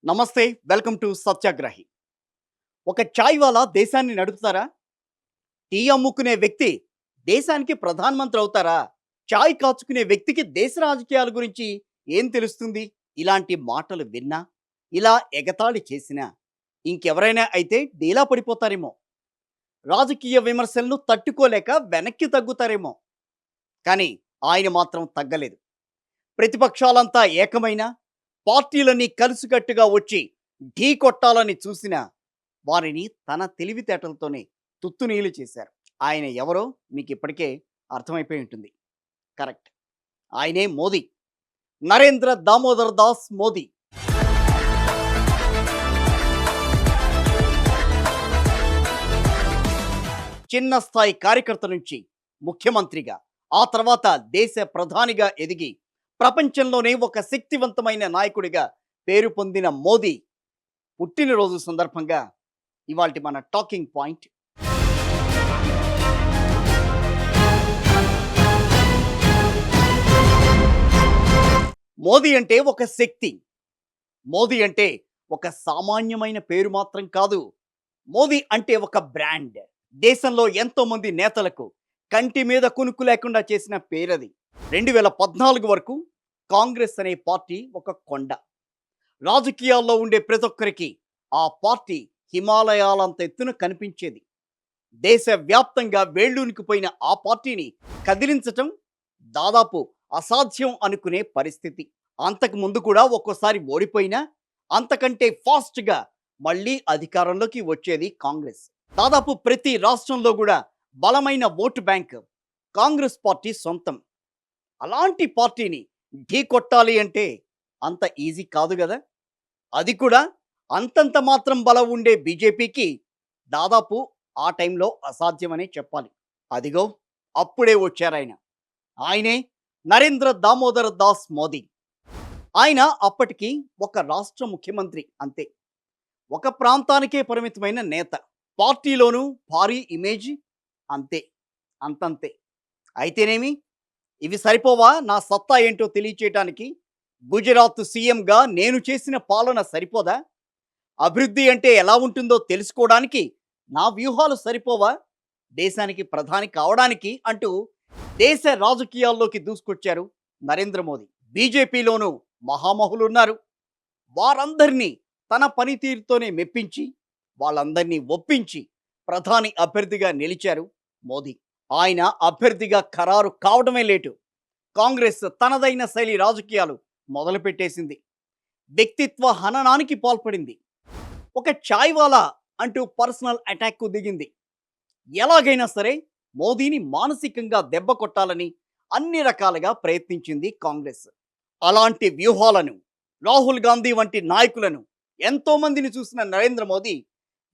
నమస్తే. Welcome to సత్యాగ్రహి. ఒక చాయ్ వాలా దేశాన్ని నడుపుతారా? టీ అమ్ముకునే వ్యక్తి దేశానికి ప్రధానమంత్రి అవుతారా? చాయ్ కాచుకునే వ్యక్తికి దేశ రాజకీయాల గురించి ఏం తెలుస్తుంది? ఇలాంటి మాటలు విన్నా, ఇలా ఎగతాళి చేసినా ఇంకెవరైనా అయితే డీలా పడిపోతారేమో. రాజకీయ విమర్శలను తట్టుకోలేక వెనక్కి తగ్గుతారేమో. కానీ ఆయన మాత్రం తగ్గలేదు. ప్రతిపక్షాలంతా ఏకమైన పార్టీలన్నీ కలిసికట్టుగా వచ్చి ఢీ కొట్టాలని చూసిన వారిని తన తెలివితేటలతోనే తుత్తునీలు చేశారు. ఆయన ఎవరో మీకు ఇప్పటికే అర్థమైపోయి ఉంటుంది. కరెక్ట్, ఆయనే మోదీ. నరేంద్ర దామోదర్ దాస్ మోదీ. చిన్న స్థాయి కార్యకర్త నుంచి ముఖ్యమంత్రిగా, ఆ తర్వాత దేశ ప్రధానిగా ఎదిగి ప్రపంచంలోనే ఒక శక్తివంతమైన నాయకుడిగా పేరు పొందిన మోదీ పుట్టినరోజు సందర్భంగా ఇవాల్టి మన టాకింగ్ పాయింట్. మోదీ అంటే ఒక శక్తి. మోదీ అంటే ఒక సామాన్యమైన పేరు మాత్రం కాదు. మోదీ అంటే ఒక బ్రాండ్. దేశంలో ఎంతో మంది నేతలకు కంటి మీద కునుకు లేకుండా చేసిన పేరది. 2014 వరకు కాంగ్రెస్ అనే పార్టీ ఒక కొండ. రాజకీయాల్లో ఉండే ప్రతి ఒక్కరికి ఆ పార్టీ హిమాలయాలంత ఎత్తున కనిపించేది. దేశవ్యాప్తంగా వేళ్ళూనికిపోయిన ఆ పార్టీని కదిలించటం దాదాపు అసాధ్యం అనుకునే పరిస్థితి. అంతకు ముందు కూడా ఒక్కోసారి ఓడిపోయినా అంతకంటే ఫాస్ట్గా మళ్ళీ అధికారంలోకి వచ్చేది కాంగ్రెస్. దాదాపు ప్రతి రాష్ట్రంలో కూడా బలమైన ఓటు బ్యాంక్ కాంగ్రెస్ పార్టీ సొంతం. అలాంటి పార్టీని ఢీ కొట్టాలి అంటే అంత ఈజీ కాదు కదా. అది కూడా అంతంత మాత్రం బలం ఉండే బీజేపీకి దాదాపు ఆ టైంలో అసాధ్యమనే చెప్పాలి. అదిగో అప్పుడే వచ్చారాయన. ఆయనే నరేంద్ర దామోదర్ దాస్ మోదీ. ఆయన అప్పటికి ఒక రాష్ట్ర ముఖ్యమంత్రి అంతే. ఒక ప్రాంతానికే పరిమితమైన నేత. పార్టీలోనూ భారీ ఇమేజ్ అంతే, అంతంతే. అయితేనేమి, ఇవి సరిపోవా నా సత్తా ఏంటో తెలియచేయటానికి? గుజరాత్ సీఎంగా నేను చేసిన పాలన సరిపోదా? అభివృద్ధి అంటే ఎలా ఉంటుందో తెలుసుకోవడానికి నా వ్యూహాలు సరిపోవా దేశానికి ప్రధాని కావడానికి అంటూ దేశ రాజకీయాల్లోకి దూసుకొచ్చారు నరేంద్ర మోదీ. బీజేపీలోనూ మహామహులున్నారు. వారందరినీ తన పనితీరుతోనే మెప్పించి వాళ్ళందరినీ ఒప్పించి ప్రధాని అభ్యర్థిగా నిలిచారు మోదీ. ఆయన అభ్యర్థిగా ఖరారు కావడమే లేటు కాంగ్రెస్ తనదైన శైలి రాజకీయాలు మొదలుపెట్టేసింది. వ్యక్తిత్వ హననానికి పాల్పడింది. ఒక చాయ్ వాలా అంటూ పర్సనల్ అటాక్కు దిగింది. ఎలాగైనా సరే మోదీని మానసికంగా దెబ్బ కొట్టాలని అన్ని రకాలుగా ప్రయత్నించింది కాంగ్రెస్. అలాంటి వ్యూహాలను, రాహుల్ గాంధీ వంటి నాయకులను ఎంతో మందిని చూసిన నరేంద్ర మోదీ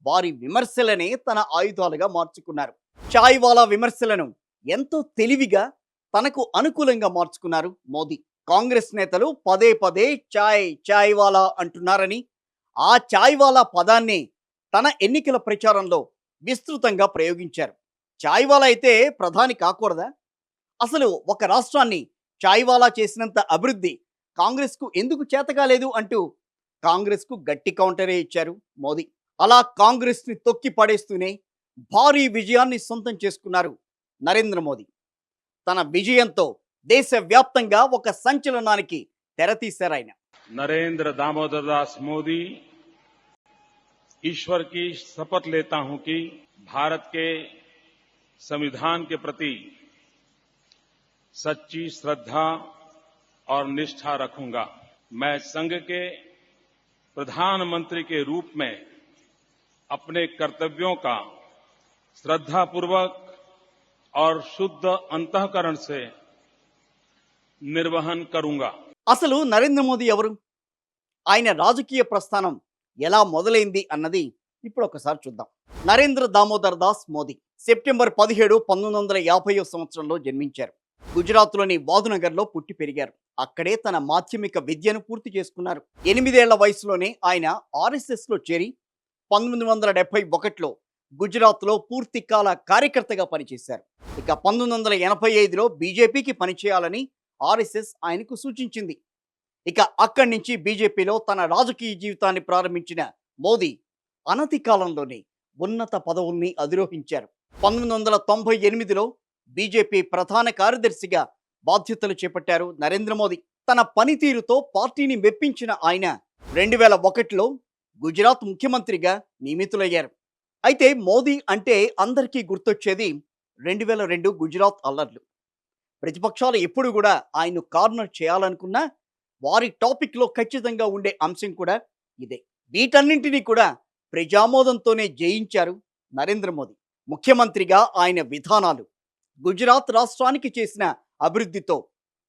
వారి విమర్శలనే తన ఆయుధాలుగా మార్చుకున్నారు. చాయ్ వాలా విమర్శలను ఎంతో తెలివిగా తనకు అనుకూలంగా మార్చుకున్నారు మోదీ. కాంగ్రెస్ నేతలు పదే పదే చాయ్ చాయ్ వాలా అంటున్నారని, ఆ చాయ్ వాలా పదాన్ని తన ఎన్నికల ప్రచారంలో విస్తృతంగా ప్రయోగించారు. చాయ్ వాలా అయితే ప్రధాని కాకూడదా? అసలు ఒక రాష్ట్రాన్ని చాయ్ వాలా చేసినంత అభివృద్ధి కాంగ్రెస్కు ఎందుకు చేతకాలేదు అంటూ కాంగ్రెస్కు గట్టి కౌంటరే ఇచ్చారు మోదీ. అలా కాంగ్రెస్ని తొక్కి పడేస్తూనే భారీ విజయాన్ని సొంతం చేసుకున్నారు నరేంద్ర మోదీ. తన విజయంతో దేశవ్యాప్తంగా ఒక సంచలనానికి తెరతీశారాయన. नरेंद्र दामोदर दास मोदी ईश्वर की शपथ लेता हूं कि भारत के संविधान के प्रति सच्ची श्रद्धा और निष्ठा रखूंगा। मैं संघ के प्रधानमंत्री के रूप में अपने कर्तव्यों का श्रद्धापूर्वक और शुद्ध अंतःकरण से निर्वहन करूंगा। అసలు నరేంద్ర మోదీ ఎవరు? ఆయన రాజకీయ ప్రస్థానం ఎలా మొదలైంది అన్నది ఇప్పుడు ఒకసారి చూద్దాం. నరేంద్ర దామోదర్ దాస్ మోదీ సెప్టెంబర్ 17, 1950 సంవత్సరంలో జన్మించారు. గుజరాత్లోని వాదునగర్లో పుట్టి పెరిగారు. అక్కడే తన మాధ్యమిక విద్యను పూర్తి చేసుకున్నారు. 8 ఏళ్ల వయసులోనే ఆయన ఆర్ఎస్ఎస్లో చేరి 1971లో గుజరాత్లో పూర్తికాల కార్యకర్తగా పనిచేశారు. ఇక 1985లో బీజేపీకి పనిచేయాలని ఆర్ఎస్ఎస్ ఆయనకు సూచించింది. ఇక అక్కడి నుంచి బీజేపీలో తన రాజకీయ జీవితాన్ని ప్రారంభించిన మోదీ అనతి కాలంలోనే ఉన్నత పదవుల్ని అధిరోహించారు. 1998లో బీజేపీ ప్రధాన కార్యదర్శిగా బాధ్యతలు చేపట్టారు నరేంద్ర మోదీ. తన పనితీరుతో పార్టీని మెప్పించిన ఆయన 2001లో గుజరాత్ ముఖ్యమంత్రిగా నియమితులయ్యారు. అయితే మోదీ అంటే అందరికీ గుర్తొచ్చేది 2002 గుజరాత్ అల్లర్లు. ప్రతిపక్షాలు ఎప్పుడు కూడా ఆయన్ను కార్నర్ చేయాలనుకున్నా వారి టాపిక్లో ఖచ్చితంగా ఉండే అంశం కూడా ఇదే. వీటన్నింటినీ కూడా ప్రజామోదంతోనే జయించారు నరేంద్ర మోదీ. ముఖ్యమంత్రిగా ఆయన విధానాలు, గుజరాత్ రాష్ట్రానికి చేసిన అభివృద్ధితో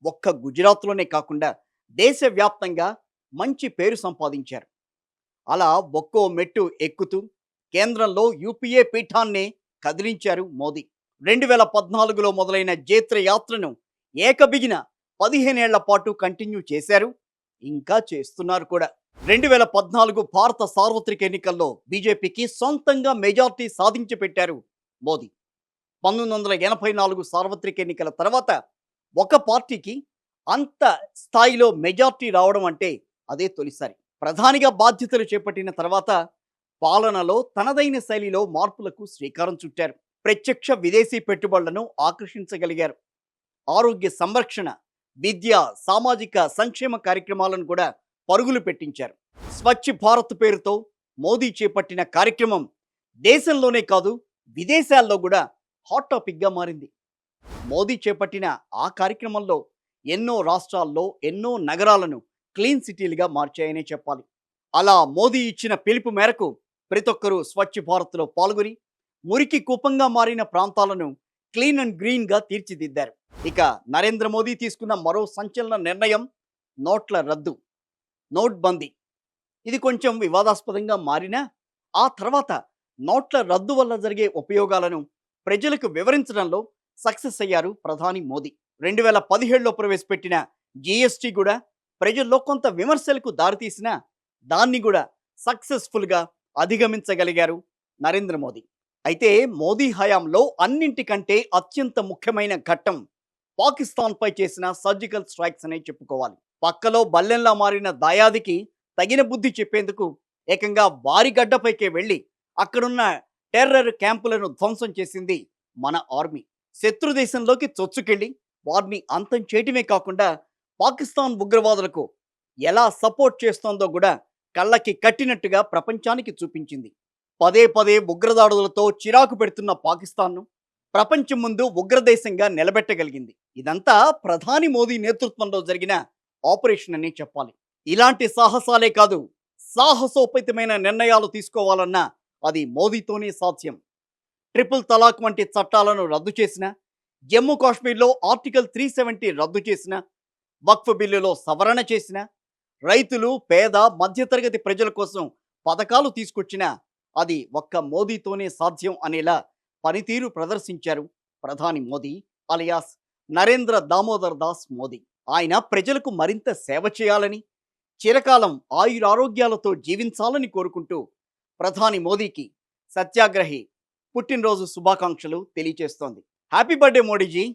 ఒక్క గుజరాత్లోనే కాకుండా దేశవ్యాప్తంగా మంచి పేరు సంపాదించారు. అలా ఒక్కో మెట్టు ఎక్కుతూ కేంద్రంలో యూపీఏ పీఠాన్నే కదిలించారు మోదీ. 2014లో మొదలైన జైత్ర యాత్రను ఏకబిగిన 15 ఏళ్ల పాటు కంటిన్యూ చేశారు, ఇంకా చేస్తున్నారు కూడా. 2014 భారత సార్వత్రిక ఎన్నికల్లో బీజేపీకి సొంతంగా మెజార్టీ సాధించి పెట్టారు మోదీ. 1984 సార్వత్రిక ఎన్నికల తర్వాత ఒక పార్టీకి అంత స్థాయిలో మెజార్టీ రావడం అంటే అదే తొలిసారి. ప్రధానిగా బాధ్యతలు చేపట్టిన తర్వాత పాలనలో తనదైన శైలిలో మార్పులకు శ్రీకారం చుట్టారు. ప్రత్యక్ష విదేశీ పెట్టుబడులను ఆకర్షించగలిగారు. ఆరోగ్య సంరక్షణ, విద్య, సామాజిక సంక్షేమ కార్యక్రమాలను కూడా పరుగులు పెట్టించారు. స్వచ్ఛ భారత్ పేరుతో మోదీ చేపట్టిన కార్యక్రమం దేశంలోనే కాదు విదేశాల్లో కూడా హాట్ టాపిక్గా మారింది. మోదీ చేపట్టిన ఆ కార్యక్రమంలో ఎన్నో రాష్ట్రాల్లో ఎన్నో నగరాలను క్లీన్ సిటీలుగా మార్చాయనే చెప్పాలి. అలా మోదీ ఇచ్చిన పిలుపు మేరకు ప్రతి ఒక్కరూ స్వచ్ఛ భారత్లో పాల్గొని మురికి కూపంగా మారిన ప్రాంతాలను క్లీన్ అండ్ గ్రీన్గా తీర్చిదిద్దారు. ఇక నరేంద్ర మోదీ తీసుకున్న మరో సంచలన నిర్ణయం నోట్ల రద్దు, నోట్ బందీ. ఇది కొంచెం వివాదాస్పదంగా మారినా ఆ తర్వాత నోట్ల రద్దు వల్ల జరిగే ఉపయోగాలను ప్రజలకు వివరించడంలో సక్సెస్ అయ్యారు ప్రధాని మోదీ. 2017లో ప్రవేశపెట్టిన జీఎస్టీ కూడా ప్రజల్లో కొంత విమర్శలకు దారితీసినా దాన్ని కూడా సక్సెస్ఫుల్గా అధిగమించగలిగారు నరేంద్ర మోదీ. అయితే మోదీ హయాంలో అన్నింటికంటే అత్యంత ముఖ్యమైన ఘట్టం పాకిస్తాన్పై చేసిన సర్జికల్ స్ట్రైక్స్ అనే చెప్పుకోవాలి. పక్కలో బల్లెంలా మారిన దాయాదికి తగిన బుద్ధి చెప్పేందుకు ఏకంగా వారి గడ్డపైకే వెళ్ళి అక్కడున్న టెర్రర్ క్యాంపులను ధ్వంసం చేసింది మన ఆర్మీ. శత్రు దేశంలోకి చొచ్చుకెళ్ళి వారిని అంతం చేయటమే కాకుండా పాకిస్తాన్ ఉగ్రవాదులకు ఎలా సపోర్ట్ చేస్తోందో కూడా కళ్ళకి కట్టినట్టుగా ప్రపంచానికి చూపించింది. పదే పదే ఉగ్రదాడులతో చిరాకు పెడుతున్న పాకిస్తాన్ను ప్రపంచం ముందు ఉగ్రదేశంగా నిలబెట్టగలిగింది. ఇదంతా ప్రధాని మోదీ నేతృత్వంలో జరిగిన ఆపరేషన్ అని చెప్పాలి. ఇలాంటి సాహసాలే కాదు, సాహసోపేతమైన నిర్ణయాలు తీసుకోవాలన్నా అది మోదీతోనే సాధ్యం. ట్రిపుల్ తలాక్ వంటి చట్టాలను రద్దు చేసిన, జమ్మూ కాశ్మీర్లో ఆర్టికల్ 370 రద్దు చేసిన, వక్ఫ్ బిల్లులో సవరణ చేసిన, రైతులు, పేద, మధ్యతరగతి ప్రజల కోసం పథకాలు తీసుకొచ్చిన అది ఒక్క మోదీతోనే సాధ్యం అనేలా పనితీరు ప్రదర్శించారు ప్రధాని మోదీ అలియాస్ నరేంద్ర దామోదర్ దాస్ మోదీ. ఆయన ప్రజలకు మరింత సేవ చేయాలని, చిరకాలం ఆయురారోగ్యాలతో జీవించాలని కోరుకుంటూ ప్రధాని మోదీకి సత్యాగ్రహి పుట్టినరోజు శుభాకాంక్షలు తెలియజేస్తోంది. Happy birthday Modiji.